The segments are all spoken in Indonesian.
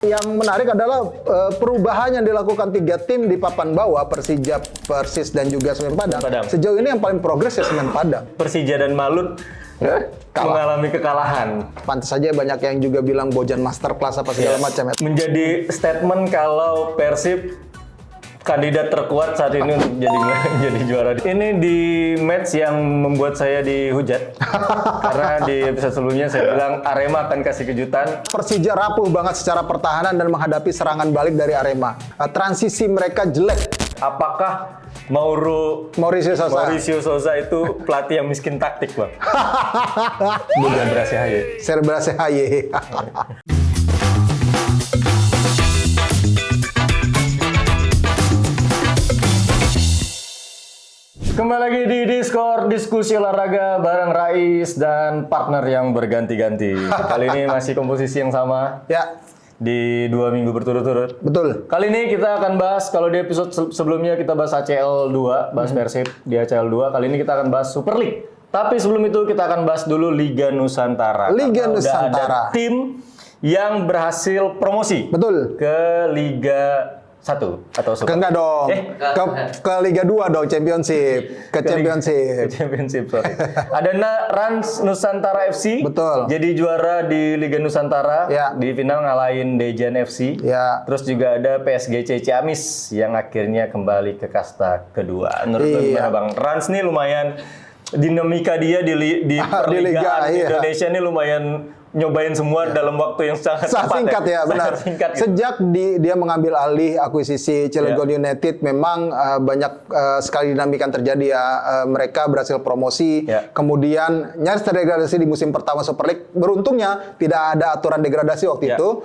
Yang menarik adalah perubahan yang dilakukan 3 tim di papan bawah, Persija, Persis, dan juga Semen Padang. Sejauh ini yang paling progres ya Semen Padang. Persija dan Malut mengalami kekalahan. Pantas saja banyak yang juga bilang Bojan masterclass apa segala macam ya. Menjadi statement kalau Persib kandidat terkuat saat ini untuk jadi juara. Ini di match yang membuat saya dihujat karena di episode sebelumnya saya bilang Arema akan kasih kejutan. Persija rapuh banget secara pertahanan dan menghadapi serangan balik dari Arema. Transisi mereka jelek. Apakah Mauricio Souza itu pelatih yang miskin taktik, Bang? Bukan Brasehaye. Serba Sehaye. Kembali lagi di Discord diskusi olahraga bareng Rais dan partner yang berganti-ganti. Kali ini masih komposisi yang sama. Ya. Di 2 minggu berturut-turut. Betul. Kali ini kita akan bahas, kalau di episode sebelumnya kita bahas ACL 2, bahas Persib di ACL 2. Kali ini kita akan bahas Super League. Tapi sebelum itu kita akan bahas dulu Liga Nusantara. Liga Nusantara. Udah ada tim yang berhasil promosi. Betul. Ke Liga 1 atau Super. Enggak dong. Ke Liga 2 dong, Championship. Ke Championship. Championship, sorry. Ada Rans Nusantara FC. Betul. Jadi juara di Liga Nusantara. Ya. Di final ngalahin Dejan FC. Ya. Terus juga ada PSGC Ciamis yang akhirnya kembali ke kasta kedua. Menurut lu gimana, Bang? Rans nih lumayan dinamika dia di perligaan Liga, Indonesia nih lumayan nyobain semua dalam waktu yang sangat singkat ya, benar. Singkat, gitu. Sejak dia mengambil alih akuisisi Cilegon United, memang banyak sekali dinamika yang terjadi ya. Mereka berhasil promosi, kemudian nyaris terdegradasi di musim pertama Super League. Beruntungnya tidak ada aturan degradasi waktu itu.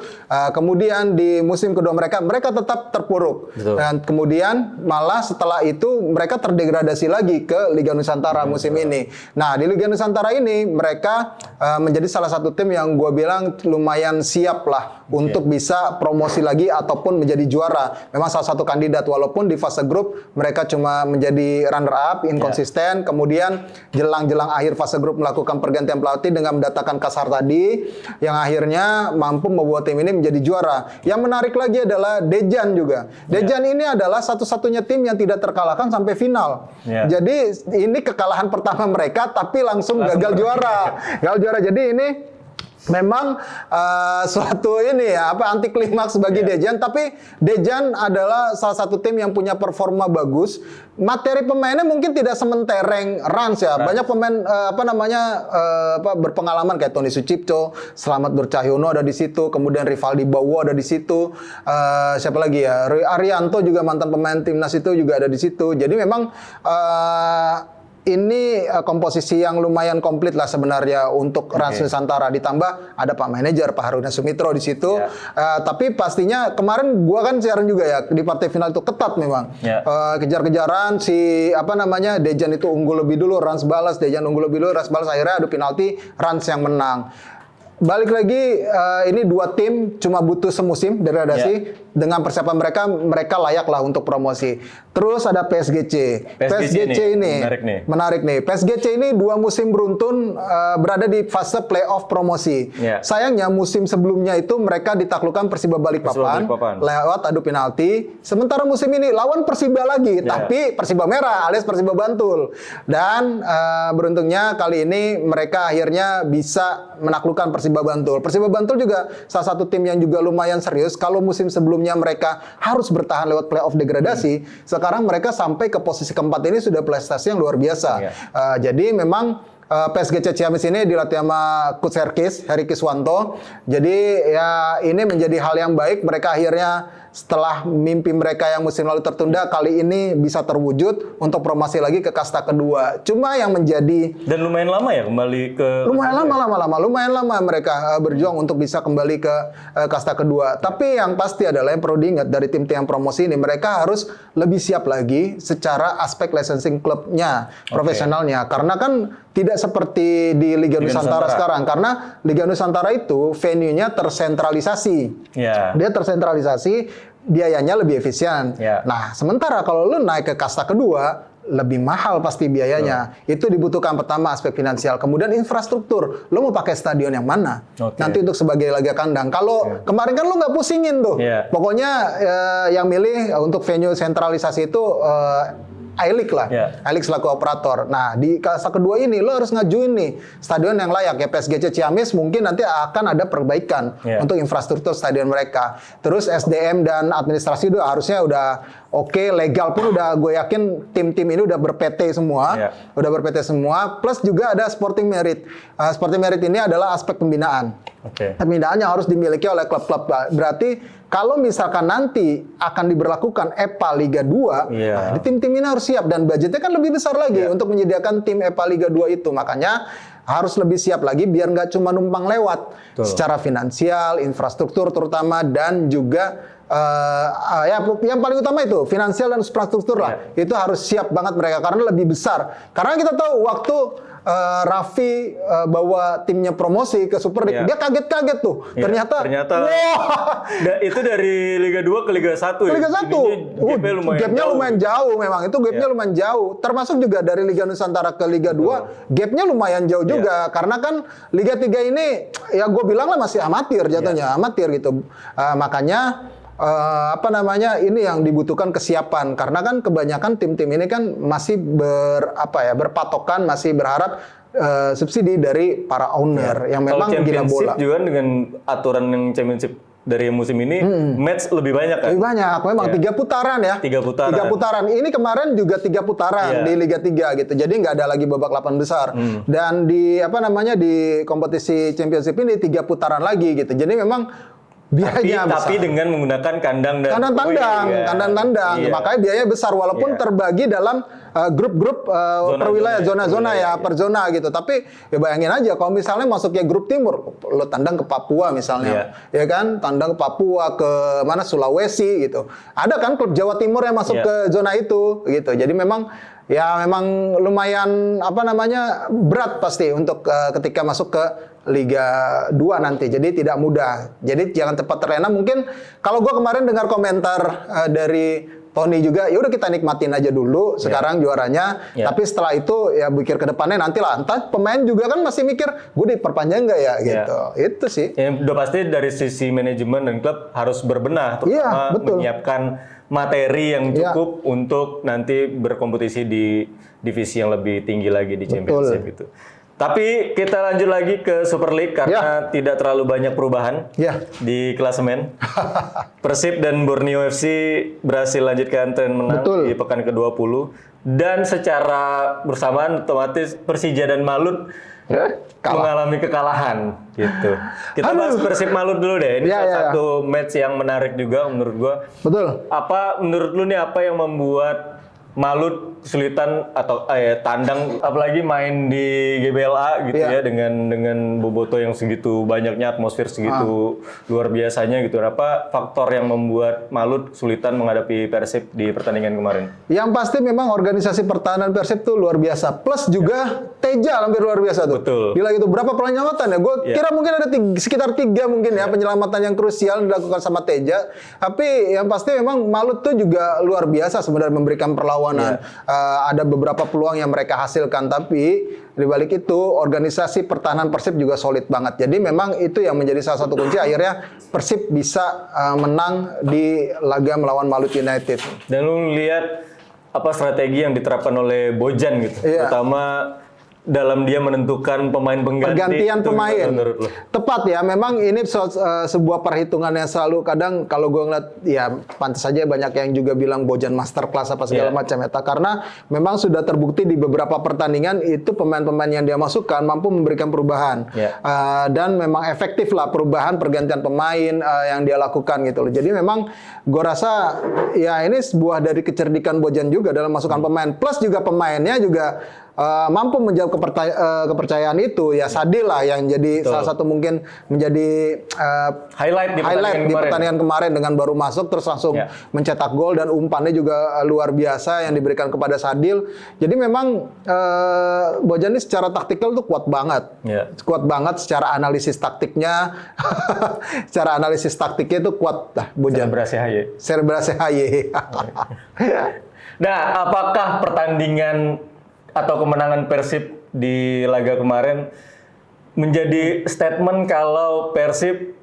Kemudian di musim kedua mereka tetap terpuruk. Betul. Dan kemudian malah setelah itu mereka terdegradasi lagi ke Liga Nusantara musim ini. Nah, di Liga Nusantara ini mereka menjadi salah satu tim yang gue bilang lumayan siap lah untuk bisa promosi lagi ataupun menjadi juara. Memang salah satu kandidat, walaupun di fase grup mereka cuma menjadi runner up, inkonsisten. Kemudian jelang akhir fase grup melakukan pergantian pelatih dengan mendatangkan Kasar tadi, yang akhirnya mampu membuat tim ini menjadi juara. Yang menarik lagi adalah Dejan juga. Dejan ini adalah satu-satunya tim yang tidak terkalahkan sampai final. Jadi ini kekalahan pertama mereka, tapi langsung gagal juara. Gagal juara. Jadi ini memang suatu ini ya, anti klimaks bagi Dejan, tapi Dejan adalah salah satu tim yang punya performa bagus. Materi pemainnya mungkin tidak sementereng Rans ya. Banyak pemain berpengalaman kayak Tony Sucipto, Slamet Nurcahyono ada di situ, kemudian Rivaldi Bowo ada di situ. Siapa lagi ya? Arianto juga mantan pemain timnas itu juga ada di situ. Jadi memang ini komposisi yang lumayan komplit lah sebenarnya untuk Rans Nusantara. Ditambah ada Pak Manajer, Pak Haruna Sumitro di situ. Tapi pastinya kemarin gua kan siaran juga ya, di partai final itu ketat memang. Kejar-kejaran Dejan itu unggul lebih dulu, Rans balas, Dejan unggul lebih dulu, Rans balas, akhirnya adu penalti, Rans yang menang. Balik lagi, ini 2 tim cuma butuh semusim degradasi. Dengan persiapan mereka layak lah untuk promosi. Terus ada PSGC. PSGC ini menarik nih. PSGC ini 2 musim beruntun berada di fase playoff promosi. Sayangnya musim sebelumnya itu mereka ditaklukkan Persiba Balikpapan lewat adu penalti. Sementara musim ini lawan Persiba lagi, tapi Persiba Merah alias Persiba Bantul. Dan beruntungnya kali ini mereka akhirnya bisa menaklukkan Persiba Bantul. Persiba Bantul juga salah satu tim yang juga lumayan serius. Kalau musim sebelumnya mereka harus bertahan lewat playoff degradasi, sekarang mereka sampai ke posisi keempat ini sudah prestasi yang luar biasa. Jadi memang PSGC Ciamis ini dilatih sama Coach Heri Kiswanto. Jadi ya ini menjadi hal yang baik. Mereka akhirnya setelah mimpi mereka yang musim lalu tertunda, kali ini bisa terwujud untuk promosi lagi ke kasta kedua. Cuma yang menjadi... Dan lumayan lama ya kembali ke... Lumayan lama mereka berjuang untuk bisa kembali ke kasta kedua. Tapi yang pasti adalah yang perlu diingat dari tim-tim yang promosi ini, mereka harus lebih siap lagi secara aspek licensing klubnya, profesionalnya. Karena kan tidak seperti di Liga Nusantara sekarang. Karena Liga Nusantara itu venue-nya tersentralisasi. Dia tersentralisasi, biayanya lebih efisien. Nah, sementara kalau lu naik ke kasta kedua, lebih mahal pasti biayanya. Itu dibutuhkan pertama aspek finansial. Kemudian infrastruktur. Lo mau pakai stadion yang mana? Nanti untuk sebagai laga kandang. Kalau kemarin kan lo nggak pusingin tuh. Pokoknya yang milih untuk venue sentralisasi itu I-League lah, I-League selaku operator. Nah, di fase kedua ini lo harus ngajuin nih stadion yang layak ya. PSGC Ciamis mungkin nanti akan ada perbaikan untuk infrastruktur stadion mereka. Terus SDM dan administrasi itu harusnya udah oke, legal pun udah gue yakin tim-tim ini udah ber-PT semua, udah ber-PT semua. Plus juga ada sporting merit. Sporting merit ini adalah aspek pembinaan. Pembinaannya harus dimiliki oleh klub-klub. Berarti kalau misalkan nanti akan diberlakukan EPA Liga 2, nah, tim-tim ini harus siap dan budgetnya kan lebih besar lagi untuk menyediakan tim EPA Liga 2 itu. Makanya harus lebih siap lagi biar nggak cuma numpang lewat secara finansial, infrastruktur terutama dan juga yang paling utama itu finansial dan infrastruktur lah. Itu harus siap banget mereka karena lebih besar. Karena kita tahu waktu Raffi bawa timnya promosi ke Super League, dia kaget-kaget tuh. Ternyata wah, itu dari Liga 2 ke Liga 1 ke Liga 1. Gapnya lumayan jauh memang. Itu gapnya lumayan jauh. Termasuk juga dari Liga Nusantara ke Liga 2, gapnya lumayan jauh juga. Karena kan Liga 3 ini ya gue bilang lah masih amatir jatuhnya, amatir gitu. Makanya ini yang dibutuhkan kesiapan karena kan kebanyakan tim-tim ini kan masih berpatokan, masih berharap subsidi dari para owner yang memang gila bola. Juga dengan aturan yang championship dari musim ini match lebih banyak kan? Lebih banyak, memang 3 putaran ya. 3 putaran. 3 putaran. Ini kemarin juga 3 putaran di Liga 3 gitu. Jadi nggak ada lagi babak 8 besar. Dan di di kompetisi championship ini 3 putaran lagi gitu. Jadi memang biayanya besar. Tapi dengan menggunakan kandang tandang. Makanya biayanya besar walaupun terbagi dalam grup-grup per wilayah, zona-zona ya, per zona gitu. Tapi ya bayangin aja kalau misalnya masuknya grup timur, lo tandang ke Papua misalnya. Ya kan? Tandang ke Papua, ke mana Sulawesi gitu. Ada kan klub Jawa Timur yang masuk ke zona itu gitu. Jadi memang lumayan berat pasti untuk ketika masuk ke Liga 2 nanti. Jadi tidak mudah. Jadi jangan cepat terlena. Mungkin kalau gue kemarin dengar komentar dari Tony juga, ya udah kita nikmatin aja dulu sekarang juaranya. Tapi setelah itu ya pikir ke depannya nantilah. Entah pemain juga kan masih mikir, gue diperpanjang nggak ya gitu. Itu sih. Ya, udah pasti dari sisi manajemen dan klub harus berbenah terutama menyiapkan materi yang cukup untuk nanti berkompetisi di divisi yang lebih tinggi lagi di Championship gitu. Tapi kita lanjut lagi ke Super League karena tidak terlalu banyak perubahan di klasemen. Persib dan Borneo FC berhasil lanjutkan tren menang di pekan ke-20 dan secara bersamaan otomatis Persija dan Malut mengalami kekalahan gitu. Kita bahas Persib Malut dulu deh. Ini salah satu match yang menarik juga menurut gua. Apa menurut lu nih apa yang membuat Malut kesulitan atau tandang apalagi main di GBLA gitu ya dengan boboto yang segitu banyaknya, atmosfer segitu luar biasanya gitu. Apa faktor yang membuat Malut kesulitan menghadapi Persib di pertandingan kemarin? Yang pasti memang organisasi pertahanan Persib tuh luar biasa. Plus juga Teja hampir luar biasa tuh. Betul. Gila gitu. Berapa penyelamatan ya? Gue kira mungkin ada sekitar 3 mungkin ya penyelamatan yang krusial dilakukan sama Teja. Tapi yang pasti memang Malut tuh juga luar biasa sebenarnya memberikan perlawanan. Ada beberapa peluang yang mereka hasilkan, tapi di balik itu organisasi pertahanan Persib juga solid banget. Jadi memang itu yang menjadi salah satu kunci akhirnya Persib bisa menang di laga melawan Malut United. Dan lu lihat apa strategi yang diterapkan oleh Bojan gitu, terutama dalam dia menentukan pemain pengganti. Pergantian pemain. Tepat ya, memang ini sebuah perhitungan yang selalu kadang kalau gue ngeliat ya pantas saja banyak yang juga bilang Bojan masterclass apa segala macam ya. Karena memang sudah terbukti di beberapa pertandingan itu pemain-pemain yang dia masukkan mampu memberikan perubahan. Dan memang efektif lah perubahan pergantian pemain yang dia lakukan gitu loh. Jadi memang gue rasa ya ini sebuah dari kecerdikan Bojan juga dalam masukkan pemain. Plus juga pemainnya juga mampu menjawab kepercayaan itu ya. Sadil lah yang jadi salah satu mungkin menjadi highlight di pertandingan kemarin dengan baru masuk terus langsung mencetak gol dan umpannya juga luar biasa yang diberikan kepada Sadil. Jadi memang Bojan ini secara taktikal tuh kuat banget. Kuat banget secara analisis taktiknya. Secara analisis taktiknya itu kuat Bojan. Selebrasi HY. Nah, apakah pertandingan atau kemenangan Persib di laga kemarin menjadi statement kalau Persib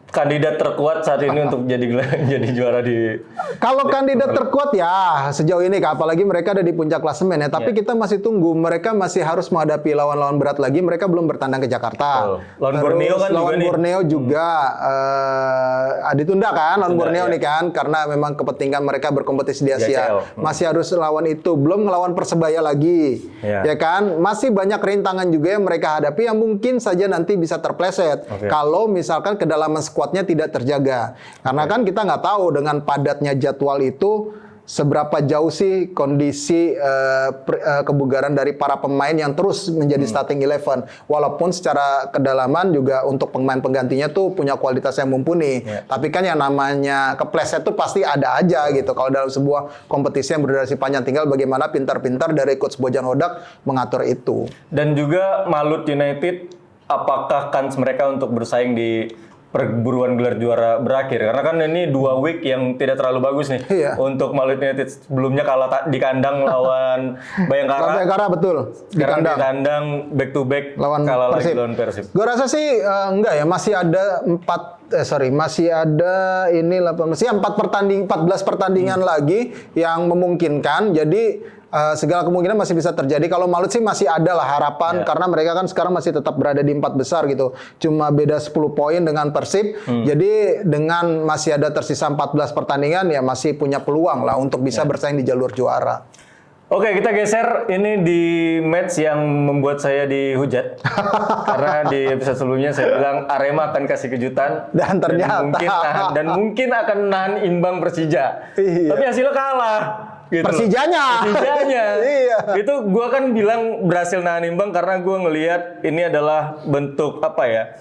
kandidat terkuat saat ini untuk jadi juara di... Kalau kandidat terkuat ya sejauh ini, apalagi mereka ada di puncak klasemen ya. Tapi kita masih tunggu, mereka masih harus menghadapi lawan-lawan berat lagi. Mereka belum bertandang ke Jakarta. Lawan Borneo kan lawan juga Borneo juga ditunda kan, lawan Borneo ya. nih kan, karena memang kepentingan mereka berkompetisi di Asia. Masih harus lawan itu, belum ngelawan Persebaya lagi, ya kan. Masih banyak rintangan juga yang mereka hadapi yang mungkin saja nanti bisa terpleset kalau misalkan kedalaman skuadnya tidak terjaga. Karena kan kita nggak tahu dengan padatnya jadwal itu seberapa jauh sih kondisi kebugaran dari para pemain yang terus menjadi starting 11. Walaupun secara kedalaman juga untuk pemain penggantinya tuh punya kualitas yang mumpuni. Tapi kan yang namanya kepleset tuh pasti ada aja gitu. Kalau dalam sebuah kompetisi yang berdurasi panjang, tinggal bagaimana pintar-pintar dari coach Bojan Hodak mengatur itu. Dan juga Malut United, apakah kans mereka untuk bersaing di perburuan gelar juara berakhir? Karena kan ini 2 week yang tidak terlalu bagus nih untuk Malut United. Sebelumnya kalah di kandang lawan Bayangkara. Bayangkara betul. Sekarang di kandang back to back kalah lagi lawan Persib. Gue rasa sih enggak ya, masih ada 14 pertandingan lagi yang memungkinkan. Jadi segala kemungkinan masih bisa terjadi. Kalau Malut sih masih ada lah harapan, karena mereka kan sekarang masih tetap berada di 4 besar gitu. Cuma beda 10 poin dengan Persib. Jadi dengan masih ada tersisa 14 pertandingan ya masih punya peluang lah untuk bisa bersaing di jalur juara. Oke, kita geser ini di match yang membuat saya dihujat. Karena di episode sebelumnya saya bilang Arema akan kasih kejutan dan ternyata mungkin akan nahan imbang Persija. Tapi hasilnya kalah. Gitu. Persijanya. Iya. Itu gua kan bilang berhasil nahan imbang karena gua ngelihat ini adalah bentuk apa ya?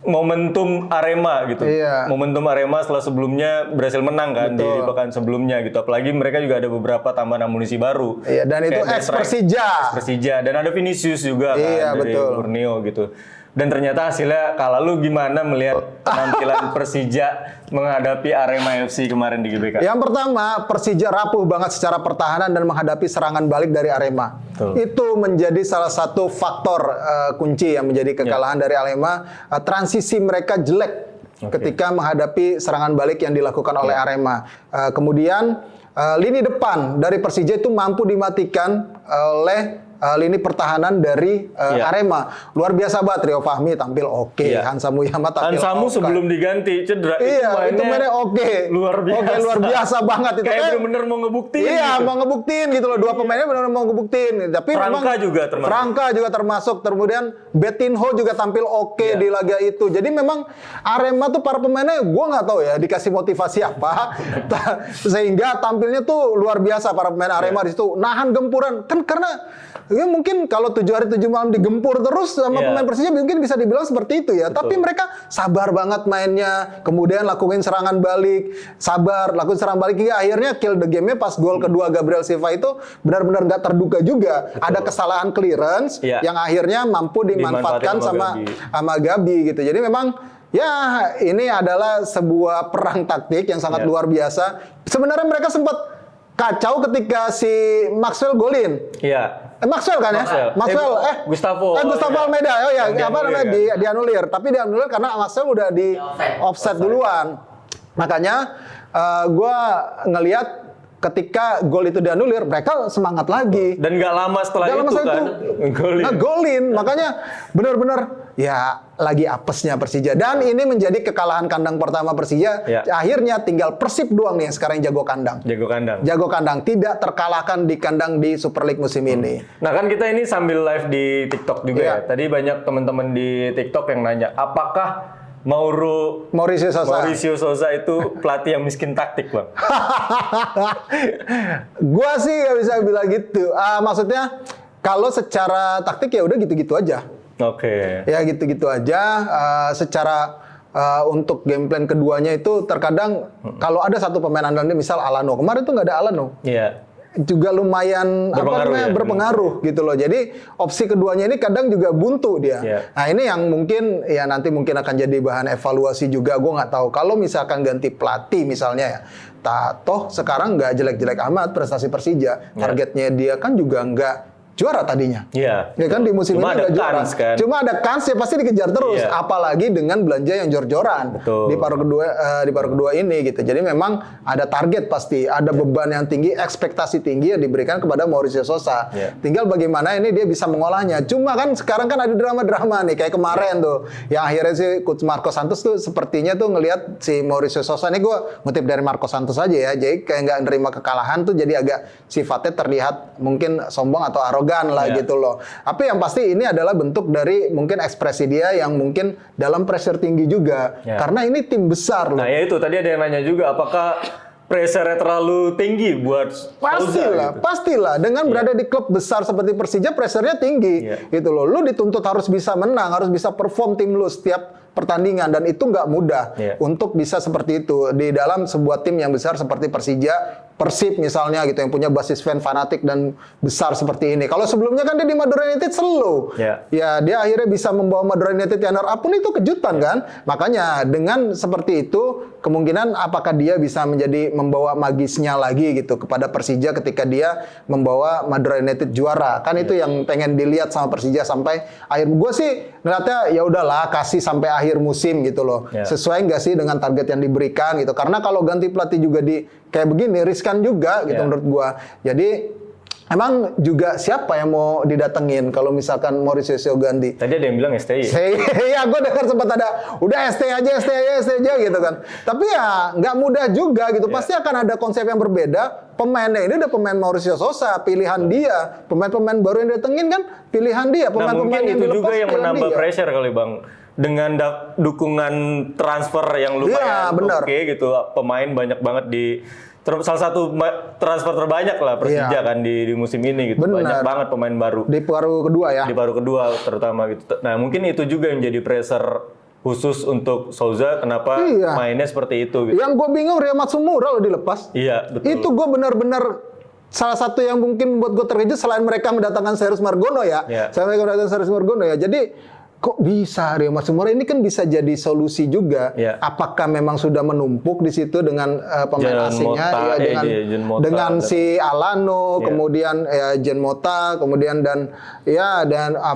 Momentum Arema gitu. Momentum Arema setelah sebelumnya berhasil menang kan di pekan sebelumnya gitu. Apalagi mereka juga ada beberapa tambahan amunisi baru. Iya, dan itu ex Persija. Dan ada Vinicius juga kan dari Borneo gitu. Dan ternyata hasilnya kalah. Lu gimana melihat penampilan Persija menghadapi Arema FC kemarin di GBK? Yang pertama, Persija rapuh banget secara pertahanan dan menghadapi serangan balik dari Arema. Itu menjadi salah satu faktor kunci yang menjadi kekalahan dari Arema. Transisi mereka jelek ketika menghadapi serangan balik yang dilakukan oleh Arema. Kemudian lini depan dari Persija itu mampu dimatikan oleh lini pertahanan dari Arema. Luar biasa banget. Rio Fahmi tampil Hansa Muyama tampil Hansamu sebelum diganti cedera itu mainnya luar biasa. Luar biasa banget itu. Kayak bener-bener mau ngebuktiin. Gitu. Mau ngebuktiin gitu loh. Dua pemainnya benar-benar mau ngebuktiin. Tapi Franka juga termasuk. Kemudian Betinho juga tampil di laga itu. Jadi memang Arema tuh para pemainnya gue nggak tahu ya dikasih motivasi apa sehingga tampilnya tuh luar biasa para pemain Arema di situ. Nahan gempuran kan karena ya mungkin kalau 7 hari 7 malam digempur terus sama pemain Persija mungkin bisa dibilang seperti itu ya. Tapi mereka sabar banget mainnya. Kemudian lakuin serangan balik. Lakuin serangan balik hingga akhirnya kill the game-nya pas gol kedua Gabriel Silva itu benar-benar nggak terduga juga. Ada kesalahan clearance yang akhirnya mampu dimanfaatkan sama Gabi gitu. Jadi memang ya ini adalah sebuah perang taktik yang sangat luar biasa. Sebenarnya mereka sempat kacau ketika si Maxwell golin. Maxwell kan ya? Gustavo Almeida. Dianulir. Tapi dianulir karena Maxwell udah di offset duluan. Makanya gue ngelihat ketika gol itu dianulir, mereka semangat lagi. Dan gak lama setelah itu golin. Makanya benar-benar ya lagi apesnya Persija. Dan ini menjadi kekalahan kandang pertama Persija. Akhirnya tinggal Persib doang nih yang sekarang jago kandang. Jago kandang. Tidak terkalahkan di kandang di Super League musim ini. Nah kan kita ini sambil live di TikTok juga ya. Tadi banyak teman-teman di TikTok yang nanya, apakah Mauricio Sousa itu pelatih yang miskin taktik, Bang? Gua sih gak bisa bilang gitu. Maksudnya kalau secara taktik ya udah gitu-gitu aja. Ya gitu-gitu aja. Secara untuk game plan keduanya itu terkadang kalau ada satu pemain andalannya misal Alano. Kemarin tuh nggak ada Alano. juga lumayan berpengaruh gitu loh. Jadi opsi keduanya ini kadang juga buntu dia. Nah ini yang mungkin ya nanti mungkin akan jadi bahan evaluasi juga. Gue nggak tahu kalau misalkan ganti pelatih misalnya ya. Toh sekarang nggak jelek-jelek amat prestasi Persija. Targetnya dia kan juga nggak juara tadinya. Iya. Ya kan di musim Cuma ini ada udah juara. kans, kan? Cuma ada kans ya pasti dikejar terus. Apalagi dengan belanja yang jor-joran di paruh kedua ini gitu. Jadi memang ada target pasti, ada beban yang tinggi, ekspektasi tinggi yang diberikan kepada Mauricio Sosa. Tinggal bagaimana ini dia bisa mengolahnya. Cuma kan sekarang kan ada drama-drama nih kayak kemarin tuh. Yang akhirnya si Coach Marco Santos tuh sepertinya tuh ngelihat si Mauricio Sosa nih, gue ngutip dari Marco Santos aja ya. Jadi kayak nggak nerima kekalahan tuh jadi agak sifatnya terlihat mungkin sombong atau arogan lah gitu loh. Tapi yang pasti ini adalah bentuk dari mungkin ekspresi dia yang mungkin dalam pressure tinggi juga. Karena ini tim besar loh. Nah ya itu tadi ada yang nanya juga apakah pressure-nya terlalu tinggi buat pastilah, gitu. Pastilah. Dengan berada di klub besar seperti Persija, pressure-nya tinggi gitu loh. Lu dituntut harus bisa menang, harus bisa perform tim lu setiap pertandingan dan itu nggak mudah untuk bisa seperti itu di dalam sebuah tim yang besar seperti Persija, Persib misalnya gitu yang punya basis fan fanatik dan besar seperti ini. Kalau sebelumnya kan dia di Madura United slow. Ya dia akhirnya bisa membawa Madura United runner up pun itu kejutan kan. Makanya dengan seperti itu kemungkinan apakah dia bisa menjadi membawa magisnya lagi gitu kepada Persija ketika dia membawa Madura United juara. Kan itu yang pengen dilihat sama Persija sampai akhir. Gue sih ngeliatnya ya udahlah kasih sampai akhir musim gitu loh. Sesuai nggak sih dengan target yang diberikan gitu. Karena kalau ganti pelatih juga di kayak begini riskan juga gitu menurut gua. Jadi emang juga siapa yang mau didatengin kalau misalkan Mauricio ganti? Tadi ada yang bilang STI. Ya, gue dengar sempat ada, udah STI aja gitu kan. Tapi ya nggak mudah juga gitu. Pasti akan ada konsep yang berbeda. Pemainnya ini udah pemain Mauricio Sosa, pilihan dia. Pemain-pemain baru yang didatengin kan pilihan dia. Pemain-pemain mungkin yang itu dilepas juga yang menambah dia. pressure kali Bang. Dengan dukungan transfer yang lumayan oke gitu. Pemain banyak banget di salah satu transfer terbanyak lah Persija kan di musim ini gitu. Banyak banget pemain baru. Di paruh kedua ya. Di paruh kedua terutama gitu. Nah, mungkin itu juga yang jadi pressure khusus untuk Souza kenapa mainnya seperti itu gitu. Yang gue bingung Rio Matsumura loh dilepas. Iya, betul. Itu gue benar-benar salah satu yang mungkin buat gue terkejut selain mereka mendatangkan Serius Margono ya. Selain mereka mendatangkan Serius Margono ya. Jadi kok bisa Rio Matsumura ini kan bisa jadi solusi juga. Apakah memang sudah menumpuk di situ dengan pemain asingnya dengan si Alano, kemudian Jen Mota, kemudian dan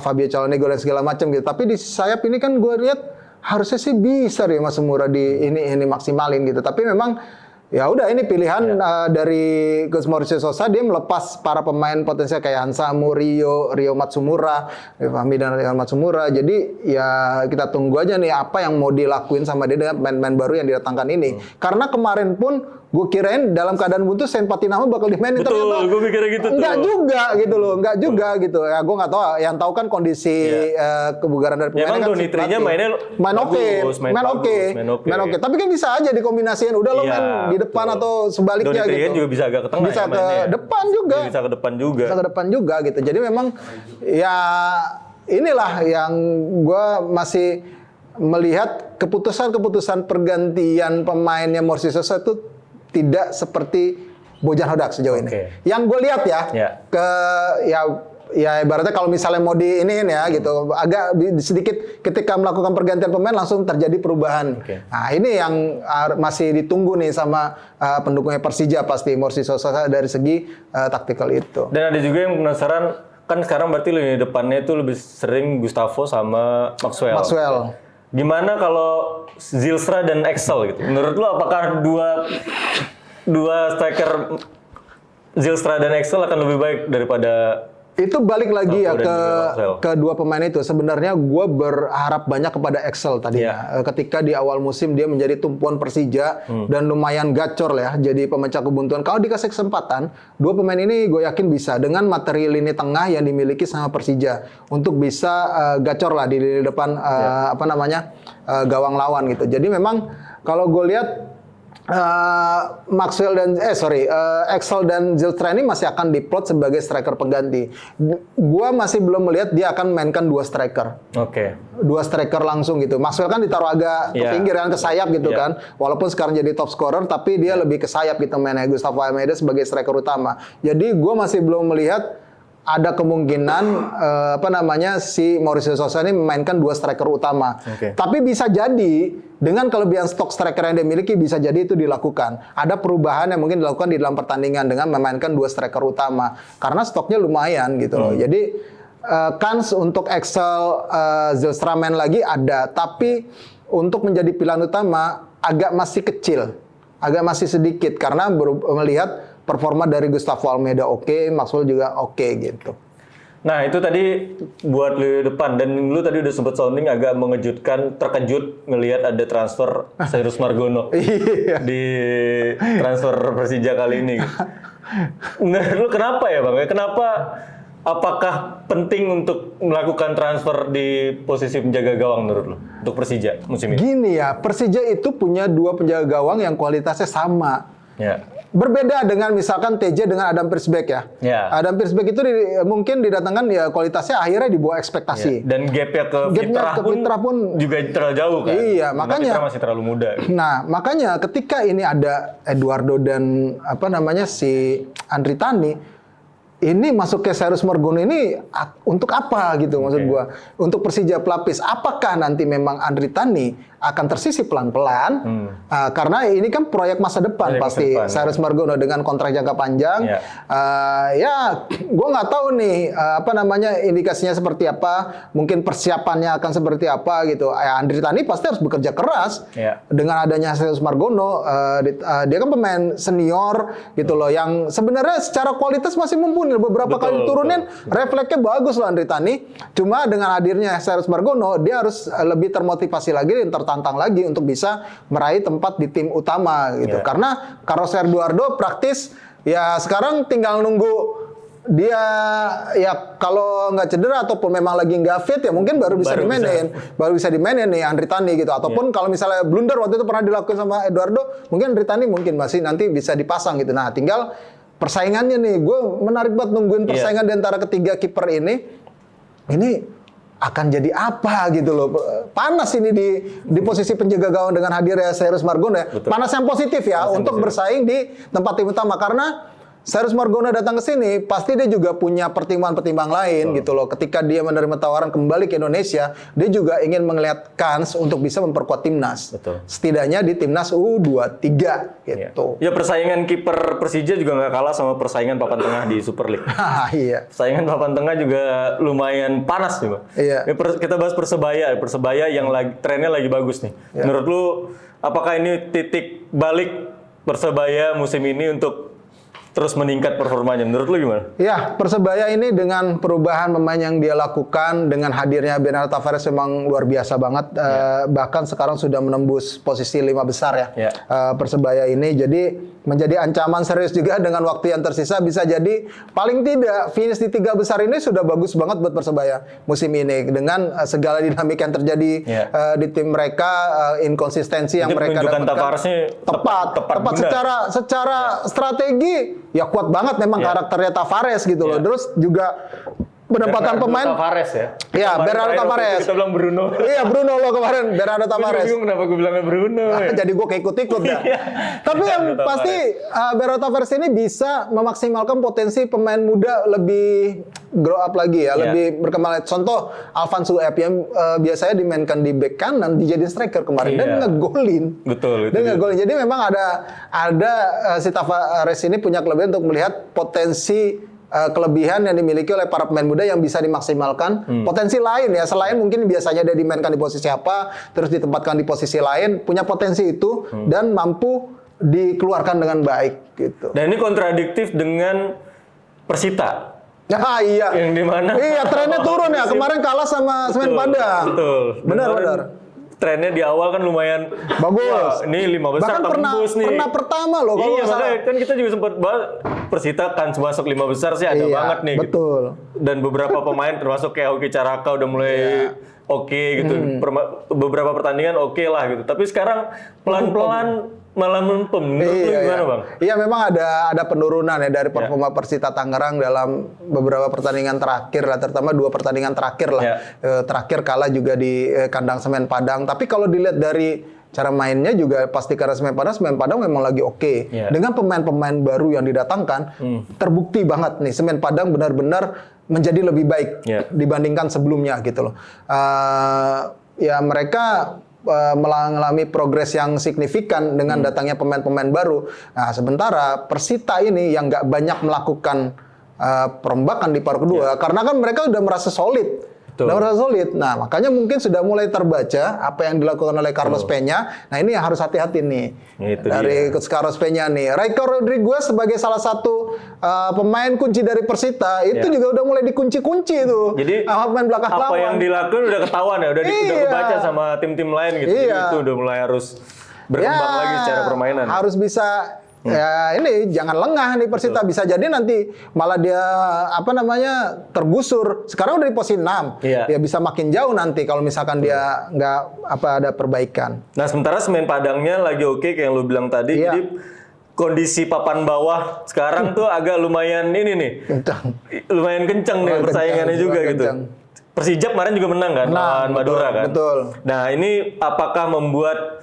Fabio Calonigo dan segala macam gitu. Tapi di sayap ini kan gue lihat harusnya sih bisa Rio Matsumura di ini maksimalin gitu. Tapi memang ya udah ini pilihan dari Coach Mauricio Sosa, dia melepas para pemain potensial kayak Hansamu, Rio Matsumura, Fahmi dan Rio Matsumura. Jadi ya kita tunggu aja nih apa yang mau dilakuin sama dia dengan pemain-pemain baru yang didatangkan ini. Karena kemarin pun gue kirain dalam keadaan buntu Sen Patinama bakal dimainin. Betul, gue pikirnya gitu tuh. Enggak juga gitu. Ya gue nggak tahu, yang tahu kan kondisi kebugaran dari pemain. Emang kan Donitrinya main oke. Tapi kan bisa aja dikombinasiin. Udah lo main di depan atau sebaliknya Donitrinya gitu. juga bisa agak ke tengah. Bisa ke depan juga. Bisa ke depan juga. Gitu. Jadi memang ya inilah yang gue masih melihat keputusan pergantian pemainnya Mauricio Sosa itu tidak seperti Bojan Hodak sejauh ini. Yang gue lihat ya ibaratnya kalau misalnya mau diiniin ya gitu, agak sedikit ketika melakukan pergantian pemain langsung terjadi perubahan. Nah ini yang masih ditunggu nih sama pendukungnya Persija pasti Mauricio Sosa dari segi taktikal itu. Dan ada juga yang penasaran, kan sekarang berarti lini depannya itu lebih sering Gustavo sama Maxwell. Gimana kalau Zylstra dan Axel gitu? Menurut lu apakah dua striker Zylstra dan Axel akan lebih baik daripada itu balik lagi ya ke dua pemain itu. Sebenarnya gue berharap banyak kepada Axel tadinya. Ketika di awal musim dia menjadi tumpuan Persija dan lumayan gacor lah ya, jadi pemecah kebuntuan. Kalau dikasih kesempatan, dua pemain ini gue yakin bisa dengan materi lini tengah yang dimiliki sama Persija untuk bisa gacor lah di lini depan gawang lawan gitu. Jadi memang kalau gue lihat Axel dan Zylstra ini masih akan diplot sebagai striker pengganti. Gua masih belum melihat dia akan mainkan dua striker. Oke. Dua striker langsung gitu. Maxwell kan ditaruh agak ke pinggir kan, ke sayap gitu kan. Walaupun sekarang jadi top scorer, tapi dia lebih ke sayap gitu mainnya. Gustavo Almeida sebagai striker utama. Jadi gua masih belum melihat ada kemungkinan si Mauricio Sousa ini memainkan dua striker utama. Tapi bisa jadi dengan kelebihan stok striker yang dia miliki bisa jadi itu dilakukan. Ada perubahan yang mungkin dilakukan di dalam pertandingan dengan memainkan dua striker utama karena stoknya lumayan gitu loh. Jadi kans untuk Axel Zylstra main lagi ada, tapi untuk menjadi pilihan utama agak masih kecil, agak masih sedikit karena melihat performa dari Gustavo Almeida oke, Maxwell juga oke gitu. Nah itu tadi buat lu depan, dan lu tadi udah sempat sounding agak mengejutkan, terkejut ngelihat ada transfer Cyrus Margono di transfer Persija kali ini. Menurut lu kenapa ya Bang? Kenapa? Apakah penting untuk melakukan transfer di posisi penjaga gawang menurut lu untuk Persija musim ini? Gini ya, Persija itu punya dua penjaga gawang yang kualitasnya sama. Ya. Berbeda dengan misalkan TJ dengan Adam Persbeck ya. Adam Persbeck itu mungkin didatangkan ya kualitasnya akhirnya di bawah ekspektasi. Dan gapnya ke Fitra pun juga terlalu jauh kan. Iya, makanya Fitra masih terlalu muda. Nah, makanya ketika ini ada Eduardo dan si Andri Tani, ini masuk ke Cyrus Margono ini untuk apa gitu maksud gua? Untuk Persija pelapis. Apakah nanti memang Andri Tani akan tersisih pelan-pelan? Karena ini kan proyek masa depan pasti Cyrus Margono dengan kontrak jangka panjang. Gua nggak tahu nih indikasinya seperti apa. Mungkin persiapannya akan seperti apa gitu. Andri Tani pasti harus bekerja keras. Dengan adanya Cyrus Margono, dia kan pemain senior gitu loh, yang sebenarnya secara kualitas masih mumpuni. Beberapa kali turunin, refleksnya bagus loh Andri Tani. Cuma dengan hadirnya Cyrus Margono, dia harus lebih termotivasi lagi dan tertantang lagi untuk bisa meraih tempat di tim utama gitu. Karena Carlos Eduardo praktis ya sekarang tinggal nunggu dia ya kalau nggak cedera ataupun memang lagi nggak fit ya mungkin baru bisa dimainin nih Andri Tani gitu, ataupun kalau misalnya blunder waktu itu pernah dilakukan sama Eduardo, mungkin Andri Tani mungkin masih nanti bisa dipasang gitu. Nah tinggal persaingannya nih, gue menarik banget nungguin persaingan di antara ketiga kiper ini akan jadi apa gitu loh. Panas ini di posisi penjaga gawang dengan hadirnya Cyrus Margono ya. Panas yang positif ya untuk bersaing di tempat tim utama, karena Cyrus Margono datang ke sini, pasti dia juga punya pertimbangan-pertimbangan lain gitu loh. Ketika dia menerima tawaran kembali ke Indonesia, dia juga ingin melihat kans untuk bisa memperkuat timnas. Setidaknya di timnas U23 gitu. Ya persaingan kiper Persija juga nggak kalah sama persaingan papan tengah di Super League. Iya. Persaingan papan tengah juga lumayan panas nih, Bang. Iya. Kita bahas Persebaya yang trennya lagi bagus nih. Menurut lu, apakah ini titik balik Persebaya musim ini untuk terus meningkat performanya? Menurut lu gimana? Ya, Persebaya ini dengan perubahan pemain yang dia lakukan, dengan hadirnya Bernardo Tavares memang luar biasa banget. Bahkan sekarang sudah menembus posisi 5 besar ya. Persebaya ini jadi menjadi ancaman serius juga dengan waktu yang tersisa. Bisa jadi paling tidak finish di 3 besar ini sudah bagus banget buat Persebaya musim ini, dengan segala dinamika yang terjadi di tim mereka, inkonsistensi yang mereka dapatkan. Tepat secara strategi. Ya kuat banget memang karakternya Tavares gitu loh. Terus juga penempatan pemain. Tavares ya? Iya, Bernardo Tavares. Kita bilang Bruno. Iya, Bruno lo kemarin, Bernardo Tavares. Gue bingung kenapa gue bilangnya Bruno. Jadi gue keikut-ikut dah. Tapi yang pasti Bernardo Tavares ini bisa memaksimalkan potensi pemain muda lebih grow up lagi ya, lebih berkembang. Contoh Alphonso Ep yang biasanya dimainkan di bek kanan, dijadiin striker kemarin dan ngegolin. Betul. Dan ngegolin. Jadi memang ada si Tavares ini punya kelebihan untuk melihat potensi kelebihan yang dimiliki oleh para pemain muda yang bisa dimaksimalkan. Potensi lain ya, selain mungkin biasanya dia dimainkan di posisi apa, terus ditempatkan di posisi lain, punya potensi itu dan mampu dikeluarkan dengan baik gitu. Dan ini kontradiktif dengan Persita. Iya. Yang dimana? Iya, trennya turun ya. Kemarin kalah sama Semen Padang. Betul. Benar. Trennya di awal kan lumayan bagus. Wah, ini 5 besar tembus nih. Pernah pertama loh kalau iya, makanya kan kita juga sempat bahas Persita kan masuk 5 besar sih ada banget nih. Betul. Gitu. Dan beberapa pemain termasuk kayak Hoki Caraka udah mulai oke gitu. Beberapa pertandingan oke lah gitu. Tapi sekarang pelan-pelan malah melempem. Menurut lu gimana, Bang? Iya, memang ada penurunan ya dari performa Persita Tangerang dalam beberapa pertandingan terakhir lah, terutama 2 pertandingan terakhir lah. Terakhir kalah juga di kandang Semen Padang. Tapi kalau dilihat dari cara mainnya juga pasti karena Semen Padang memang lagi oke. Dengan pemain-pemain baru yang didatangkan, terbukti banget nih Semen Padang benar-benar menjadi lebih baik dibandingkan sebelumnya gitu loh. Ya mereka mengalami progres yang signifikan dengan datangnya pemain-pemain baru. Nah, sementara Persita ini yang nggak banyak melakukan perombakan di paruh kedua, karena kan mereka udah merasa solid. Nah, makanya mungkin sudah mulai terbaca apa yang dilakukan oleh Carlos Peña. Nah, ini yang harus hati-hati nih dari Coach Carlos Peña nih. Raiko Rodriguez sebagai salah satu pemain kunci dari Persita itu juga udah mulai dikunci-kunci itu. Jadi pemain belakang apa yang dilakukan udah ketahuan ya, udah kebaca sama tim-tim lain gitu. Jadi itu udah mulai harus berkembang lagi secara permainan. Harus bisa. Ya ini jangan lengah nih Persita, bisa jadi nanti malah dia tergusur. Sekarang udah di posisi 6. Ya bisa makin jauh nanti kalau misalkan dia nggak ada perbaikan. Nah, sementara Semen Padangnya lagi oke kayak yang lu bilang tadi. Jadi kondisi papan bawah sekarang tuh agak lumayan ini nih. Lumayan kencang nih persaingannya juga gitu. Persijap kemarin juga menang kan lawan Madura kan. Betul. Nah, ini apakah membuat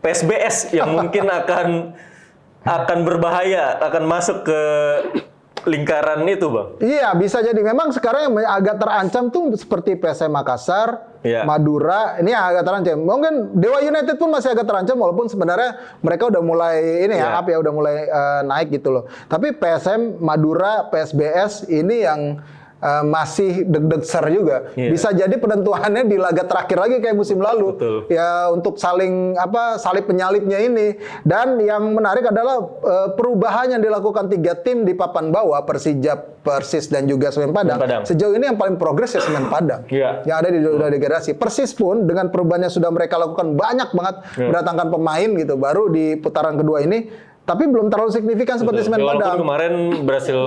PSBS yang mungkin akan berbahaya, akan masuk ke lingkaran itu, Bang? Iya, bisa jadi. Memang sekarang yang agak terancam tuh seperti PSM Makassar, Madura, ini agak terancam. Mungkin Dewa United pun masih agak terancam, walaupun sebenarnya mereka udah mulai udah mulai naik gitu loh. Tapi PSM, Madura, PSBS ini yang masih deg-deg ser juga. Bisa jadi penentuannya di laga terakhir lagi kayak musim lalu. Ya untuk saling salip penyalipnya ini. Dan yang menarik adalah perubahan yang dilakukan 3 tim di papan bawah, Persijap, Persis dan juga Semen Padang. Sejauh ini yang paling progres ya Semen Padang. Yang ada di degradasi. Persis pun dengan perubahannya sudah mereka lakukan banyak banget mendatangkan pemain gitu baru di putaran kedua ini. Tapi belum terlalu signifikan seperti Semen Padang. Kemarin berhasil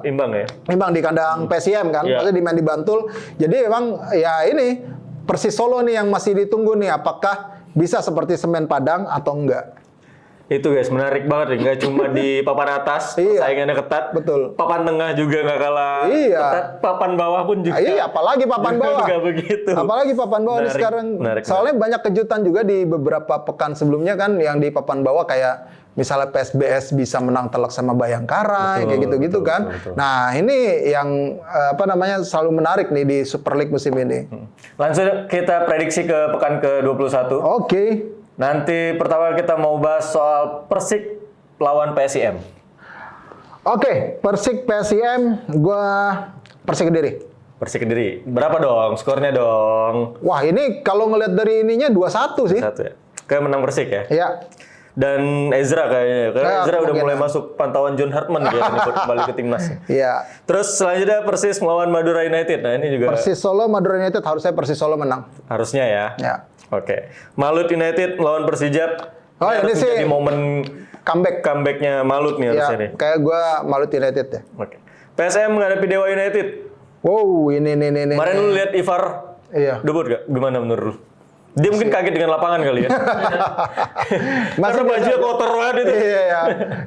imbang ya. Imbang di kandang PSM kan, maksudnya di main di Bantul. Jadi memang ya ini Persis Solo nih yang masih ditunggu nih, apakah bisa seperti Semen Padang atau enggak. Itu guys, menarik banget nih. Nggak cuma di papan atas, saingannya ketat. Betul. Papan tengah juga nggak kalah ketat. Papan bawah pun juga. Apalagi papan bawah. Nggak begitu. Apalagi papan bawah sekarang. Soalnya banyak kejutan juga di beberapa pekan sebelumnya kan, yang di papan bawah kayak misalnya PSBS bisa menang telak sama Bayangkara, kayak gitu-gitu kan. Betul. Nah, ini yang selalu menarik nih di Super League musim ini. Langsung kita prediksi ke pekan ke-21. Oke. Nanti pertama kita mau bahas soal Persik lawan PSIM. Oke, Persik PSIM, gua Persik Kediri. Persik Kediri. Berapa dong skornya dong? Wah, ini kalau ngelihat dari ininya 2-1 sih. 1 ya. Kayak menang Persik ya? Iya. Dan Ezra kayaknya. Karena Ezra udah mulai masuk pantauan John Hartman kayaknya kembali ke timnas. Iya. Terus selanjutnya Persis melawan Madura United. Nah, ini juga Persis Solo Madura United, harusnya Persis Solo menang. Harusnya ya. Ya. Oke. Malut United melawan Persijap. Oh, ini sih jadi momen comeback-nya Malut nih harusnya nih. Kayak gua Malut United ya. Oke. PSM menghadapi Dewa United. Wow, ini. Kemarin lu lihat Ivar debut gak? Gimana menurut lu? Dia mungkin kaget dengan lapangan kali ya. Karena bajunya kotor banget itu.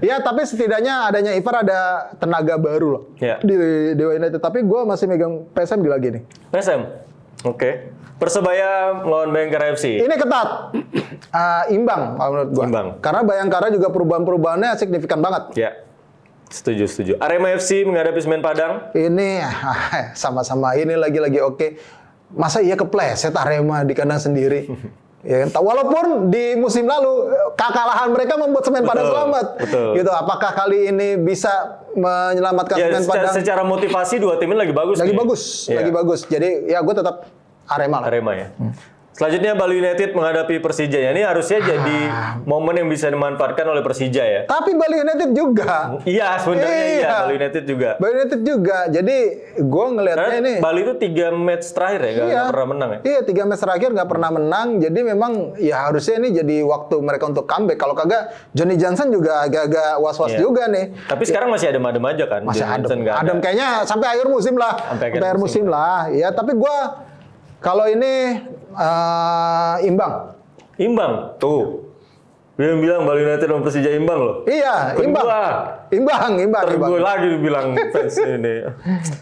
Iya, tapi setidaknya adanya Ivar ada tenaga baru loh di Dewa United. Tapi gue masih megang PSM di lagi nih. PSM? Oke. Persebaya melawan Bayangkara FC. Ini ketat. Imbang kalau menurut gue. Imbang. Karena Bayangkara juga perubahan-perubahannya signifikan banget. Ya. Setuju. Arema FC menghadapi Semen Padang. Ini sama-sama ini lagi-lagi oke. Masa iya kepleset Arema di kandang sendiri? Ya, walaupun di musim lalu kekalahan mereka membuat Semen Padang selamat. Gitu. Apakah kali ini bisa menyelamatkan Semen Padang? Secara motivasi dua tim ini lagi bagus. Lagi bagus. Jadi ya gue tetap Arema lah. Arema ya. Selanjutnya Bali United menghadapi Persija. Ini harusnya jadi momen yang bisa dimanfaatkan oleh Persija ya. Tapi Bali United juga. Iya, sebenarnya iya. Bali United juga. Bali United juga. Jadi gue ngelihatnya ini. Bali itu 3 match terakhir ya, nggak pernah menang ya. Iya, 3 match terakhir nggak pernah menang. Jadi memang ya harusnya ini jadi waktu mereka untuk comeback. Kalau kagak, Johnny Johnson juga agak-agak was-was juga nih. Tapi sekarang masih adem-adem aja kan. Masih adem kayaknya sampai akhir musim lah. Sampai akhir musim lah. Ya, tapi gue kalau ini imbang. Imbang? Tuh. Dia yang bilang Bali United dan Persija imbang loh. Iya, imbang. Imbang. Gue lagi bilang fans ini.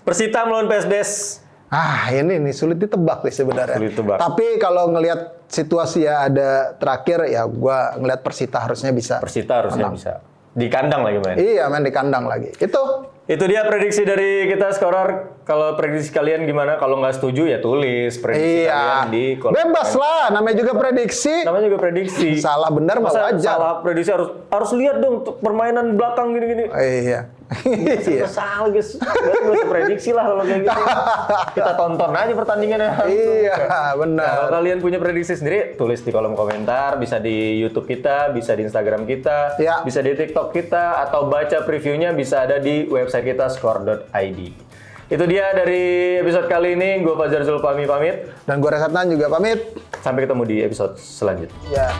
Persita melawan PSBS. Ini nih sulit ditebak nih sebenarnya. Sulit ditebak. Tapi kalau ngelihat situasi ya ada terakhir ya gua ngelihat Persita harusnya bisa. Persita harusnya bisa. Di kandang lagi main. Iya, main di kandang lagi. Itu dia prediksi dari kita Scorer. Kalau prediksi kalian gimana? Kalau nggak setuju ya tulis prediksi kalian di kolom. Bebas lah, namanya juga prediksi. Namanya juga prediksi. Salah benar mah Masa wajar. salah prediksi harus lihat dong permainan belakang gini-gini. Iya. Iya. Salah guys. Gak usah prediksi lah kalau kayak gitu. Kita tonton aja pertandingannya. Iya, Nah, benar. kalau kalian punya prediksi sendiri, tulis di kolom komentar. Bisa di YouTube kita, bisa di Instagram kita, Ya. bisa di TikTok kita, atau baca previewnya bisa ada di website kita score.id. Itu dia dari episode kali ini. Gue Fajar Zulfahmi pamit. Dan gua Resatan juga pamit. Sampai ketemu di episode selanjutnya. Ya.